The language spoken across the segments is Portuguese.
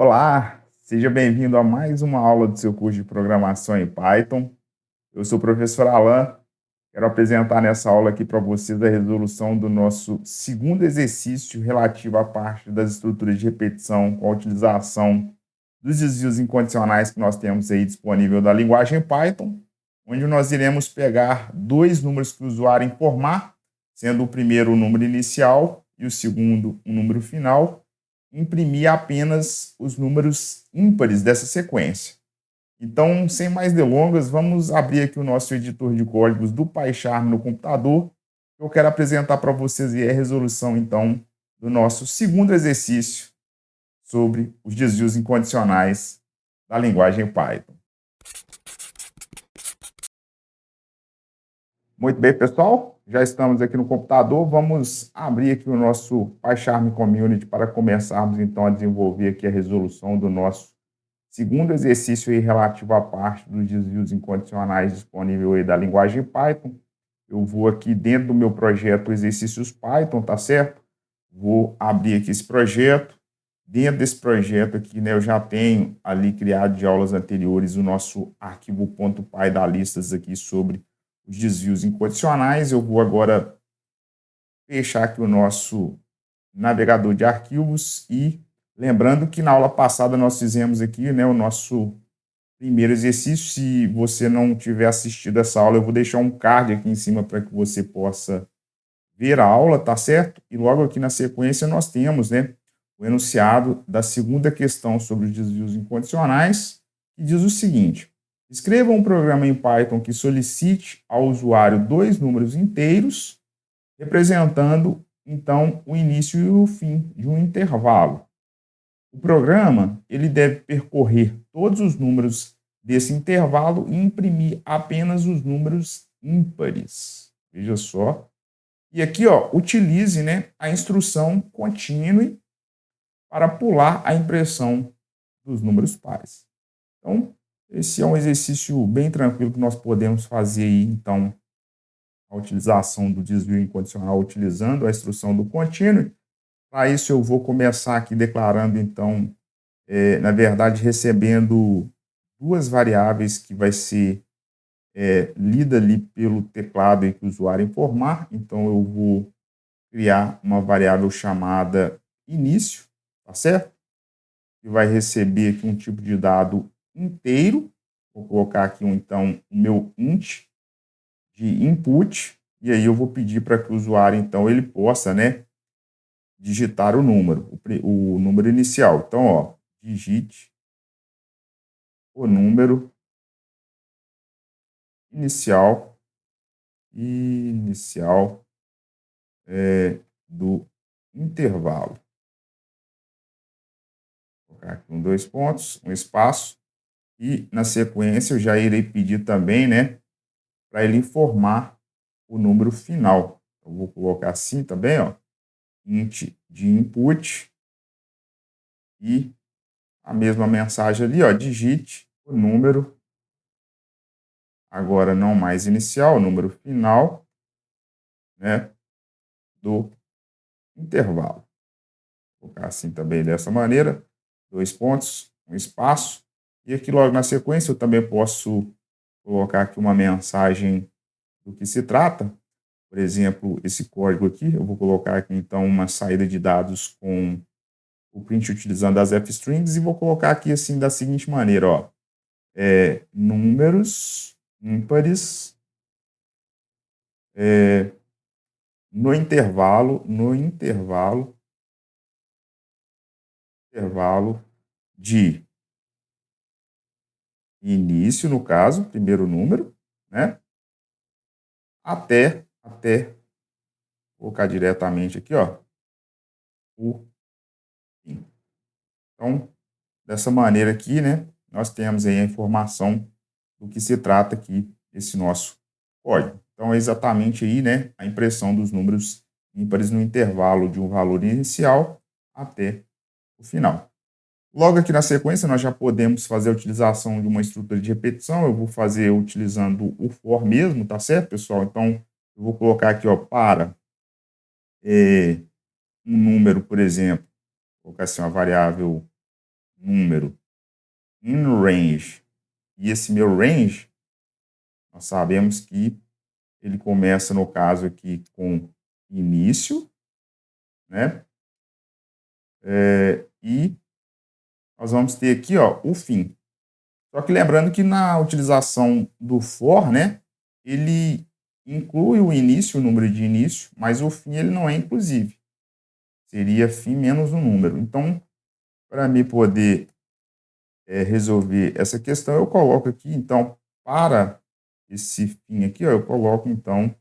Olá, seja bem-vindo a mais uma aula do seu curso de programação em Python. Eu sou o professor Alan. Quero apresentar nessa aula aqui para vocês a resolução do nosso segundo exercício relativo à parte das estruturas de repetição com a utilização dos desvios incondicionais que nós temos aí disponível da linguagem Python, onde nós iremos pegar dois números que o usuário informar, sendo o primeiro o número inicial e o segundo o número final, imprimir apenas os números ímpares dessa sequência. Então, sem mais delongas, vamos abrir aqui o nosso editor de códigos do PyCharm no computador. Eu quero apresentar para vocês a resolução, então, do nosso segundo exercício sobre os desvios incondicionais da linguagem Python. Muito bem, pessoal, já estamos aqui no computador. Vamos abrir aqui o nosso PyCharm Community para começarmos, então, a desenvolver aqui a resolução do nosso segundo exercício aí relativo à parte dos desvios incondicionais disponível aí da linguagem Python. Eu vou aqui dentro do meu projeto Exercícios Python, tá certo? Vou abrir aqui esse projeto. Dentro desse projeto aqui, né, eu já tenho ali criado de aulas anteriores o nosso arquivo .py da listas aqui sobre os desvios incondicionais. Eu vou agora fechar aqui o nosso navegador de arquivos e lembrando que na aula passada nós fizemos aqui, né, o nosso primeiro exercício. Se você não tiver assistido essa aula, eu vou deixar um card aqui em cima para que você possa ver a aula, tá certo? E logo aqui na sequência nós temos, né, o enunciado da segunda questão sobre os desvios incondicionais, que diz o seguinte: escreva um programa em Python que solicite ao usuário dois números inteiros, representando então o início e o fim de um intervalo. O programa ele deve percorrer todos os números desse intervalo e imprimir apenas os números ímpares. Veja só. E aqui, ó, utilize, né, a instrução continue para pular a impressão dos números pares. Então, esse é um exercício bem tranquilo que nós podemos fazer aí, então, a utilização do desvio incondicional utilizando a instrução do continue. Para isso, eu vou começar aqui declarando, então, na verdade, recebendo duas variáveis que vai ser lida ali pelo teclado e que o usuário informar. Então, eu vou criar uma variável chamada início, tá certo? Que vai receber aqui um tipo de dado inteiro. Vou colocar aqui, então, o meu int de input. E aí eu vou pedir para que o usuário, então, ele possa, né, digitar o número inicial. Então, ó, digite o número inicial do intervalo. Vou colocar aqui um dois pontos, um espaço, e na sequência eu já irei pedir também, né, para ele informar o número final. Eu vou colocar assim também, ó, int de input, e a mesma mensagem ali, ó, digite o número, agora não mais inicial, o número final, né, do intervalo. Vou colocar assim também dessa maneira, dois pontos, um espaço, e aqui logo na sequência eu também posso colocar aqui uma mensagem do que se trata. Por exemplo, esse código aqui, eu vou colocar aqui então uma saída de dados com o print utilizando as fstrings e vou colocar aqui assim da seguinte maneira, ó, números ímpares no intervalo de início, no caso, primeiro número, né, até vou colocar diretamente aqui, ó, o fim. Então, dessa maneira aqui, né, nós temos aí a informação do que se trata aqui esse nosso código. Então, é exatamente aí, né, a impressão dos números ímpares no intervalo de um valor inicial até o final. Logo aqui na sequência, nós já podemos fazer a utilização de uma estrutura de repetição. Eu vou fazer utilizando o for mesmo, tá certo, pessoal? Então, eu vou colocar aqui, ó, para um número, por exemplo, vou colocar assim uma variável número in range, e esse meu range, nós sabemos que ele começa, no caso aqui, com início, né? E nós vamos ter aqui, ó, o fim. Só que lembrando que na utilização do for, né, ele inclui o início, o número de início, mas o fim ele não é inclusive. Seria fim menos um número. Então, para mim poder resolver essa questão, eu coloco aqui, então, para esse fim aqui, ó, eu coloco, então,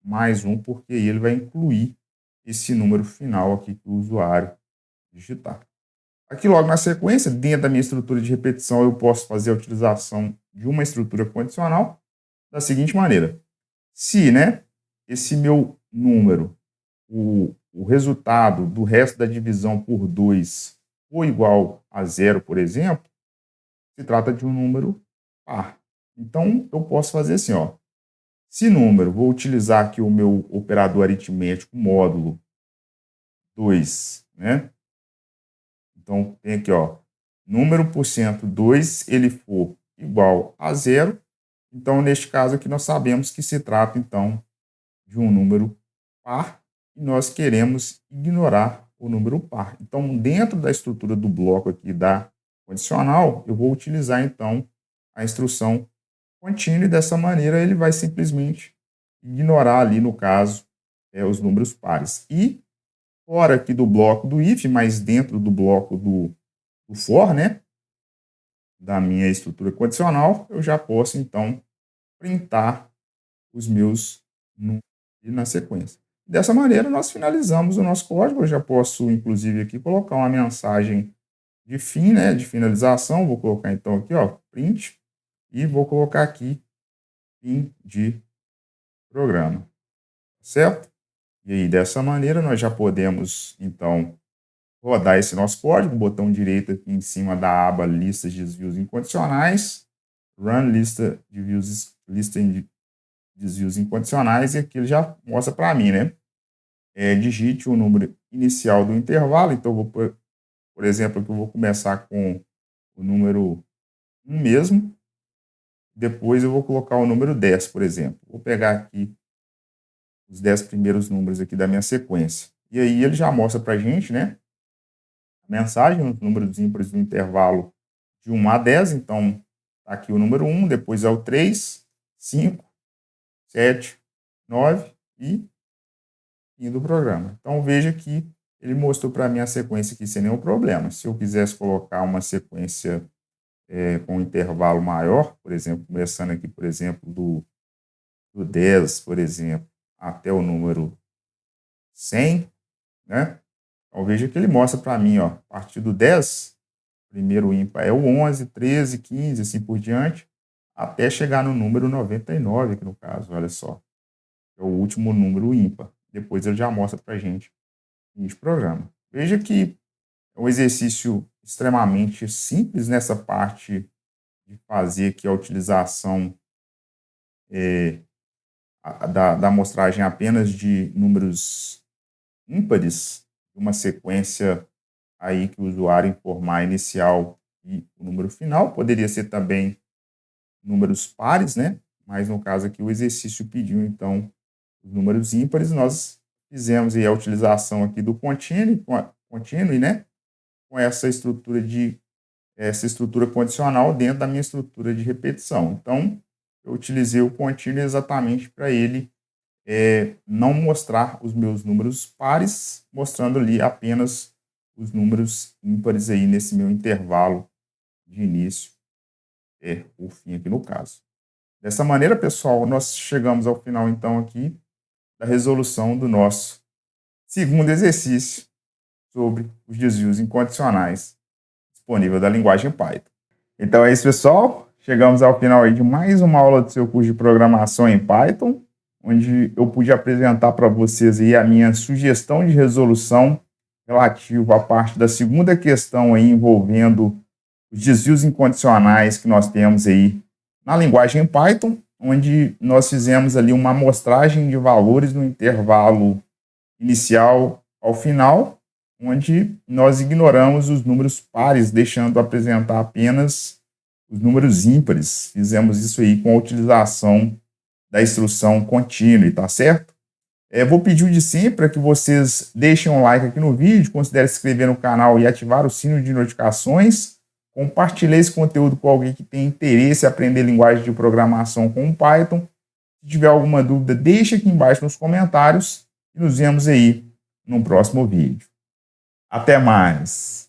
mais um, porque ele vai incluir esse número final aqui que o usuário digitar. Aqui logo na sequência, dentro da minha estrutura de repetição, eu posso fazer a utilização de uma estrutura condicional da seguinte maneira. Se, né, esse meu número, o resultado do resto da divisão por 2 for igual a 0, por exemplo, se trata de um número par. Então, eu posso fazer assim, ó. Se número, vou utilizar aqui o meu operador aritmético módulo 2, né? Então, tem aqui, ó, número por cento 2, ele for igual a 0. Então, neste caso aqui, nós sabemos que se trata, então, de um número par e nós queremos ignorar o número par. Então, dentro da estrutura do bloco aqui da condicional, eu vou utilizar, então, a instrução continue, e dessa maneira ele vai simplesmente ignorar ali, no caso, os números pares. E fora aqui do bloco do if, mas dentro do bloco do for, né, da minha estrutura condicional, eu já posso, então, printar os meus números na sequência. Dessa maneira, nós finalizamos o nosso código. Eu já posso, inclusive, aqui colocar uma mensagem de fim, né, de finalização. Vou colocar, então, aqui, ó, print, e vou colocar aqui fim de programa, certo? E aí, dessa maneira, nós já podemos, então, rodar esse nosso código, botão direito aqui em cima da aba listas de desvios incondicionais, run lista de desvios incondicionais, e aqui ele já mostra para mim, né? Digite o número inicial do intervalo, então, eu vou, por exemplo, aqui eu vou começar com o número 1 mesmo, depois eu vou colocar o número 10, por exemplo. Vou pegar aqui os 10 primeiros números aqui da minha sequência. E aí ele já mostra para a gente, né, a mensagem, os números ímpares do intervalo de 1 a 10. Então, tá aqui o número 1, depois é o 3, 5, 7, 9 e fim do programa. Então, veja que ele mostrou para mim a sequência aqui sem nenhum problema. Se eu quisesse colocar uma sequência com um intervalo maior, por exemplo, começando aqui, por exemplo, do 10, por exemplo, até o número 100, né? Então, veja que ele mostra para mim, ó, a partir do 10, primeiro ímpar é o 11, 13, 15, assim por diante, até chegar no número 99, aqui no caso, olha só. É o último número ímpar. Depois ele já mostra para a gente esse programa. Veja que é um exercício extremamente simples nessa parte de fazer aqui a utilização da amostragem apenas de números ímpares, uma sequência aí que o usuário informar inicial e o número final. Poderia ser também números pares, né? Mas no caso aqui o exercício pediu, então, os números ímpares. Nós fizemos aí a utilização aqui do continue, né? Com essa estrutura condicional dentro da minha estrutura de repetição. Então, eu utilizei o continue exatamente para ele não mostrar os meus números pares, mostrando ali apenas os números ímpares aí nesse meu intervalo de início o fim aqui no caso. Dessa maneira, pessoal, nós chegamos ao final, então, aqui da resolução do nosso segundo exercício sobre os desvios incondicionais disponível da linguagem Python. Então é isso, pessoal. Chegamos ao final aí de mais uma aula do seu curso de programação em Python, onde eu pude apresentar para vocês aí a minha sugestão de resolução relativa à parte da segunda questão aí envolvendo os desvios incondicionais que nós temos aí na linguagem Python, onde nós fizemos ali uma amostragem de valores no intervalo inicial ao final, onde nós ignoramos os números pares, deixando apresentar apenas os números ímpares. Fizemos isso aí com a utilização da instrução continue, tá certo? Vou pedir o de sempre para que vocês deixem um like aqui no vídeo, considere se inscrever no canal e ativar o sino de notificações. Compartilhe esse conteúdo com alguém que tem interesse em aprender linguagem de programação com o Python. Se tiver alguma dúvida, deixe aqui embaixo nos comentários e nos vemos aí no próximo vídeo. Até mais!